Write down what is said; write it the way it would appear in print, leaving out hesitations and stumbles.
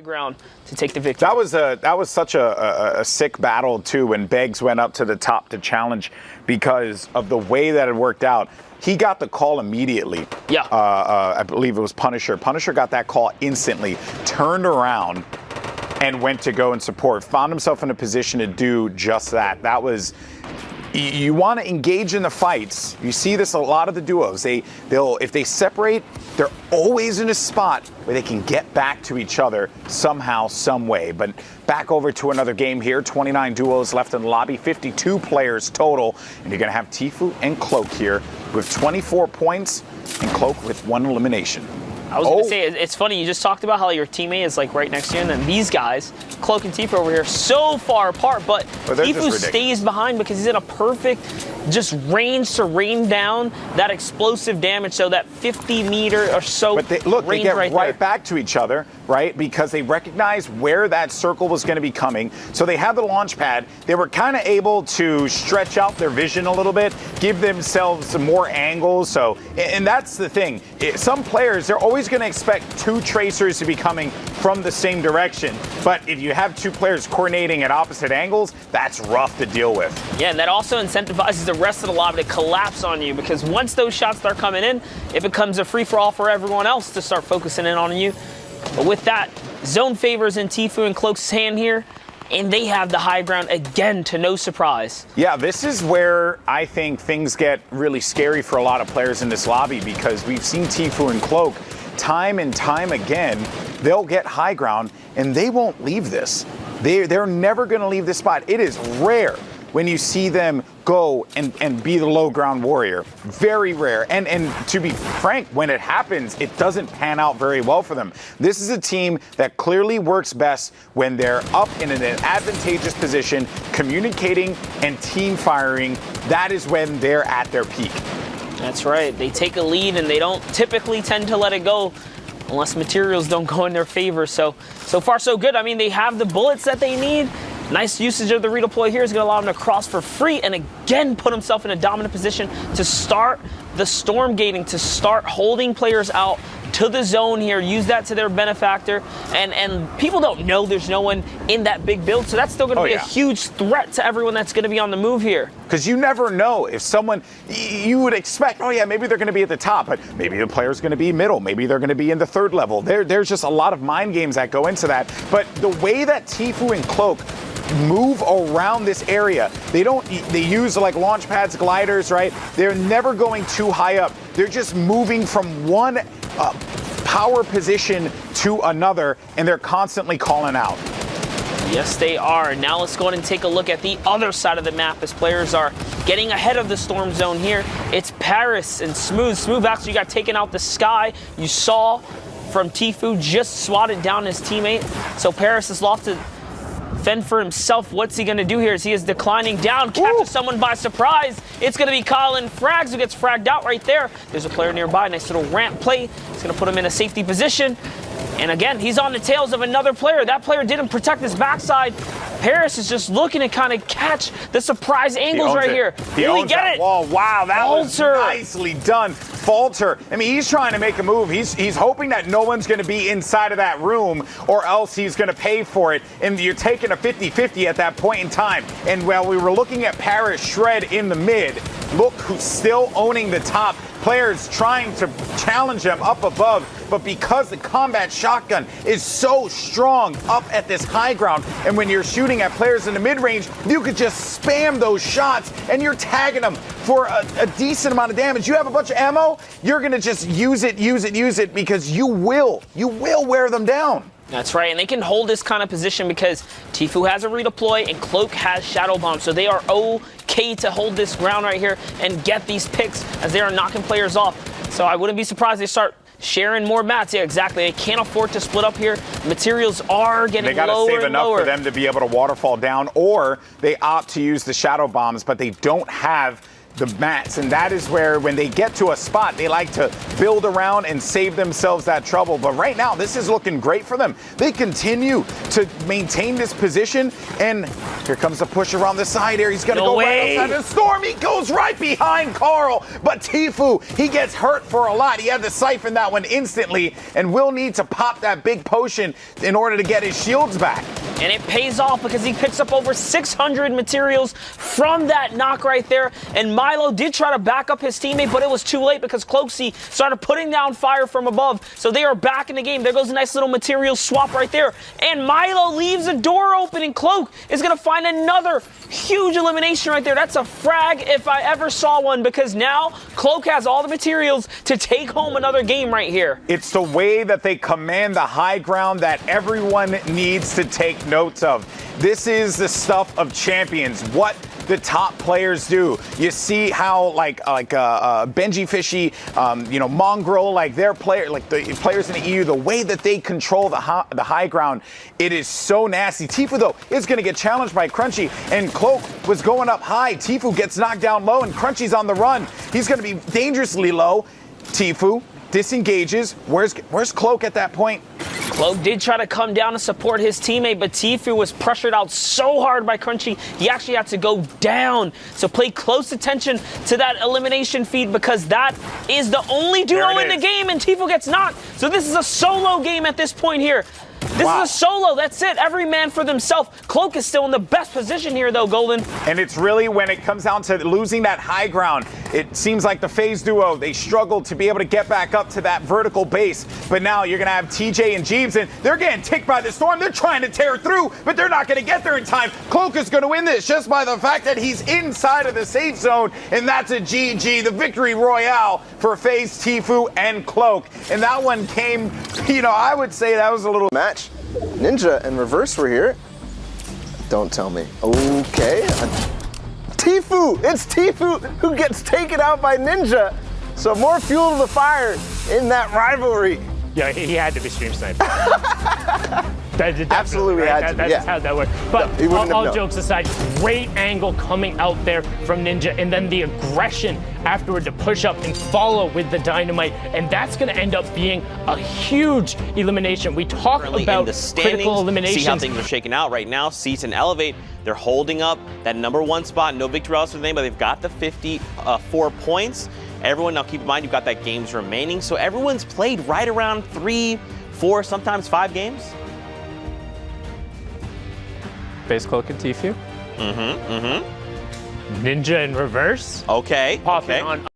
ground to take the victory. That was such a sick battle too when Beggs went up to the top to challenge because of the way that it worked out. He got the call immediately. Yeah. I believe it was Punisher. Punisher got that call instantly, turned around, and went to go and support. Found himself in a position to do just that. That was. You want to engage in the fights. You see this a lot of the duos. If they separate, they're always in a spot where they can get back to each other somehow, some way. But back over to another game here. 29 duos left in the lobby, 52 players total, and you're gonna have Tfue and Cloak here with 24 points, and Cloak with 1 elimination. I was going to say, it's funny, you just talked about how your teammate is like right next to you, and then these guys, Cloak and Tfue over here, so far apart, but Tfue stays behind because he's in a perfect just range to rain down that explosive damage, so that 50-meter or so But they get right back to each other, right? Because they recognize where that circle was going to be coming. So they have the launch pad. They were kind of able to stretch out their vision a little bit, give themselves some more angles. So, and that's the thing. Some players, they're always going to expect 2 tracers to be coming from the same direction. But if you have 2 players coordinating at opposite angles, that's rough to deal with. Yeah, and that also incentivizes the rest of the lobby to collapse on you, because once those shots start coming in, it becomes a free-for-all for everyone else to start focusing in on you. But with that, zone favors in Tfue and Cloak's hand here, and they have the high ground again, to no surprise. Yeah, this is where I think things get really scary for a lot of players in this lobby, because we've seen Tfue and Cloak time and time again. They'll get high ground, and they won't leave this. They're never going to leave this spot. It is rare when you see them go and be the low ground warrior. Very rare. And to be frank, when it happens, it doesn't pan out very well for them. This is a team that clearly works best when they're up in an advantageous position, communicating and team firing. That is when they're at their peak. That's right. They take a lead and they don't typically tend to let it go unless materials don't go in their favor. So far so good. I mean, they have the bullets that they need. Nice usage of the redeploy here is going to allow him to cross for free and again put himself in a dominant position to start the storm gating, to start holding players out to the zone here. Use that to their benefactor. And people don't know there's no one in that big build, so that's still going to be a huge threat to everyone that's going to be on the move here. Because you never know if someone, you would expect, oh yeah, maybe they're going to be at the top, but maybe the player's going to be middle, maybe they're going to be in the 3rd level. There's just a lot of mind games that go into that. But the way that Tfue and Cloak move around this area, they use like launch pads, gliders, right? They're never going too high up. They're just moving from one power position to another, and they're constantly calling out. Yes, they are. Now let's go ahead and take a look at the other side of the map as players are getting ahead of the storm zone here. It's Paris and Smooth. Smooth actually got taken out the sky. You saw from Tfue just swatted down his teammate. So Paris has lost to fend for himself. What's he going to do here as he is declining down, catches someone by surprise. It's going to be Colin Frags who gets fragged out right there. There's a player nearby. Nice little ramp play. It's going to put him in a safety position. And again, he's on the tails of another player. That player didn't protect his backside. Paris is just looking to kind of catch the surprise angles right here. Will he get it? Whoa, wow, that was nicely done. Falter. I mean, he's trying to make a move. He's hoping that no one's going to be inside of that room, or else he's going to pay for it. And you're taking a 50-50 at that point in time. And while we were looking at Paris shred in the mid, look who's still owning the top. Players trying to challenge him up above, but because the combat shotgun is so strong up at this high ground, and when you're shooting at players in the mid-range, you could just spam those shots, and you're tagging them for a decent amount of damage. You have a bunch of ammo, you're going to just use it, because you will wear them down. That's right, and they can hold this kind of position because Tfue has a redeploy and Cloak has Shadow Bomb, so they are okay to hold this ground right here and get these picks as they are knocking players off. So I wouldn't be surprised they start sharing more mats. Yeah, exactly. They can't afford to split up here. Materials are getting lower and lower. They got to save enough for them to be able to waterfall down, or they opt to use the Shadow Bombs, but they don't have the mats, and that is where when they get to a spot, they like to build around and save themselves that trouble. But right now, this is looking great for them. They continue to maintain this position, and here comes the push around the side here. He's gonna go right outside the storm. He goes right behind Carl, but Tfue, he gets hurt for a lot. He had to siphon that one instantly, and will need to pop that big potion in order to get his shields back. And it pays off because he picks up over 600 materials from that knock right there. And Milo did try to back up his teammate, but it was too late because Cloakzy started putting down fire from above. So they are back in the game. There goes a nice little material swap right there. And Milo leaves a door open, and Cloak is going to find another huge elimination right there. That's a frag if I ever saw one, because now Cloak has all the materials to take home another game right here. It's the way that they command the high ground that everyone needs to take notes of. This is the stuff of champions, what the top players do. You see how Benji Fishy, Mongrel, like their player, like the players in the EU, the way that they control the high ground, it is so nasty. Tfue though is going to get challenged by Crunchy, and Cloak was going up high. Tfue gets knocked down low, and Crunchy's on the run. He's going to be dangerously low. Tfue disengages. Where's Cloak at that point? Cloak did try to come down to support his teammate, but Tfue was pressured out so hard by Crunchy, he actually had to go down. So pay close attention to that elimination feed, because that is the only duo in the game, and Tfue gets knocked. So this is a solo game at this point here. This is a solo, that's it. Every man for themselves. Cloak is still in the best position here though, Golden. And it's really when it comes down to losing that high ground, it seems like the FaZe duo, they struggled to be able to get back up to that vertical base. But now you're gonna have TJ and Jeeves, and they're getting ticked by the storm. They're trying to tear through, but they're not gonna get there in time. Cloak is gonna win this just by the fact that he's inside of the safe zone, and that's a GG, the victory royale for FaZe, Tfue, and Cloak. And that one came, I would say that was a little match. Ninja and Reverse were here. Don't tell me. Okay. Tfue! It's Tfue who gets taken out by Ninja. So more fuel to the fire in that rivalry. Yeah, he had to be stream sniped. Absolutely right? had to. That's how that works. But no, all jokes aside, great angle coming out there from Ninja, and then the aggression afterward to push up and follow with the dynamite, and that's going to end up being a huge elimination. We talk about critical eliminations. See how things are shaking out right now. Cease and Elevate, they're holding up that #1 spot. No victory loss for them, but they've got the 54 points. Everyone, now keep in mind, you've got that games remaining, so everyone's played right around 3, 4, sometimes 5 games. Base Cloak and Tfue. Ninja in Reverse. Okay. Popping on